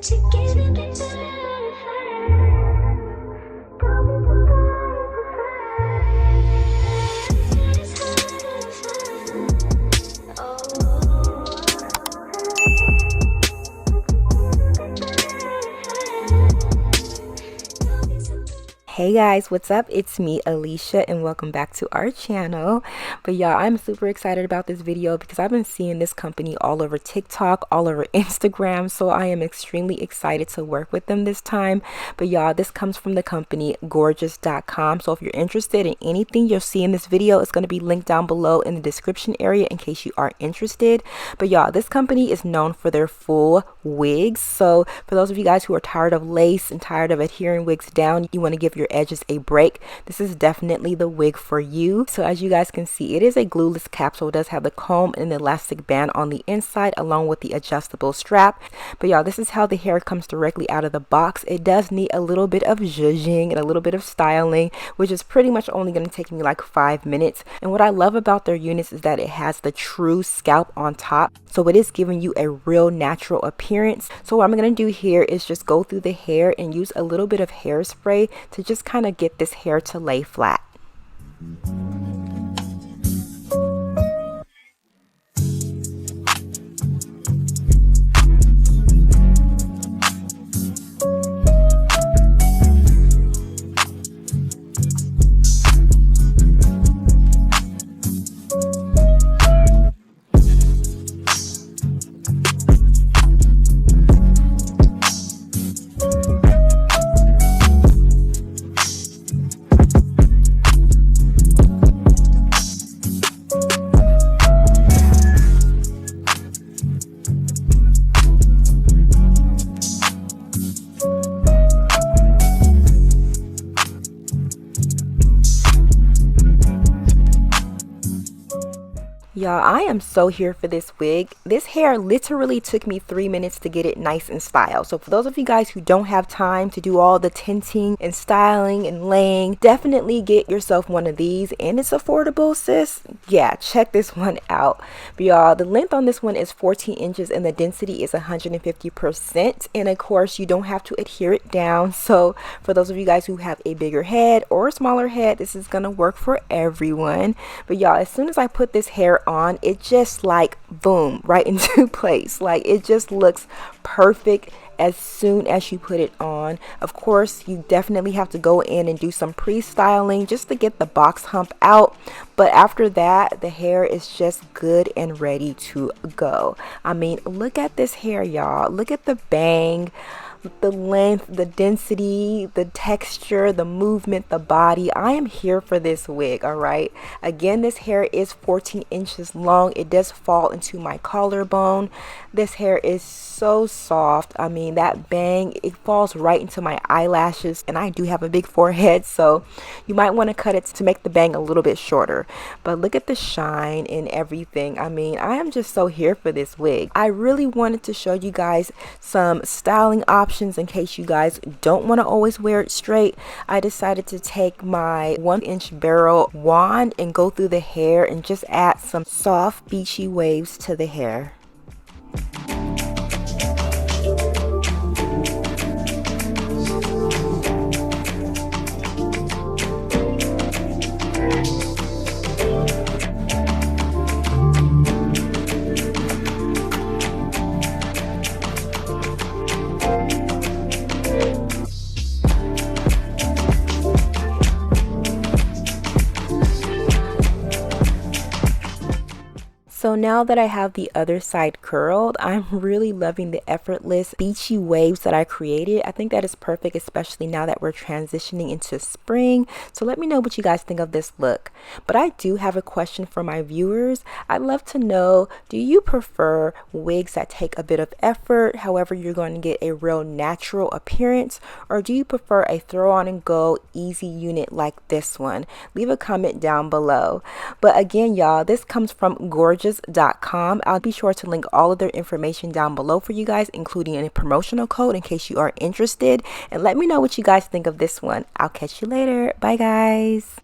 Hey guys, what's up? It's me, Alicia, and welcome back to our channel. But y'all, I'm super excited about this video because I've been seeing this company all over TikTok, all over Instagram, so I am extremely excited to work with them this time. But y'all, this comes from the company Gorgius.com, so if you're interested in anything you'll see in this video, it's going to be linked down below in the description area in case you are interested. But y'all, this company is known for their full wigs, so for those of you guys who are tired of lace and tired of adhering wigs down, you want to give your edges a break, this is definitely the wig for you. So as you guys can see, it is a glueless capsule. It does have the comb and the elastic band on the inside along with the adjustable strap. But y'all, this is how the hair comes directly out of the box. It does need a little bit of zhuzhing and a little bit of styling, which is pretty much only going to take me like 5 minutes. And what I love about their units is that it has the true scalp on top, so it is giving you a real natural appearance. So what I'm going to do here is just go through the hair and use a little bit of hairspray to just kind of get this hair to lay flat. Y'all, I am so here for this wig. This hair literally took me 3 minutes to get it nice and styled. So for those of you guys who don't have time to do all the tinting and styling and laying, definitely get yourself one of these, and it's affordable, sis. Yeah, check this one out. But y'all, the length on this one is 14 inches and the density is 150%. And of course, you don't have to adhere it down. So for those of you guys who have a bigger head or a smaller head, this is gonna work for everyone. But y'all, as soon as I put this hair on, it just like boom, right into place. Like it just looks perfect as soon as you put it on. Of course, you definitely have to go in and do some pre-styling just to get the box hump out, but after that the hair is just good and ready to go. I mean, look at this hair, y'all. Look at the bang, the length, the density, the texture, the movement, the body. I am here for this wig. All right, again, this hair is 14 inches long. It does fall into my collarbone. This hair is so soft. I mean, that bang, it falls right into my eyelashes, and I do have a big forehead, so you might want to cut it to make the bang a little bit shorter. But look at the shine and everything. I mean, I am just so here for this wig. I really wanted to show you guys some styling options in case you guys don't want to always wear it straight. I decided to take my 1-inch barrel wand and go through the hair and just add some soft beachy waves to the hair. So now that I have the other side curled, I'm really loving the effortless beachy waves that I created. I think that is perfect, especially now that we're transitioning into spring. So let me know what you guys think of this look. But I do have a question for my viewers. I'd love to know, do you prefer wigs that take a bit of effort, however you're going to get a real natural appearance, or do you prefer a throw on and go easy unit like this one? Leave a comment down below. But again, y'all, this comes from Gorgius.com. I'll be sure to link all of their information down below for you guys, including a promotional code in case you are interested. And let me know what you guys think of this one. I'll catch you later. Bye, guys.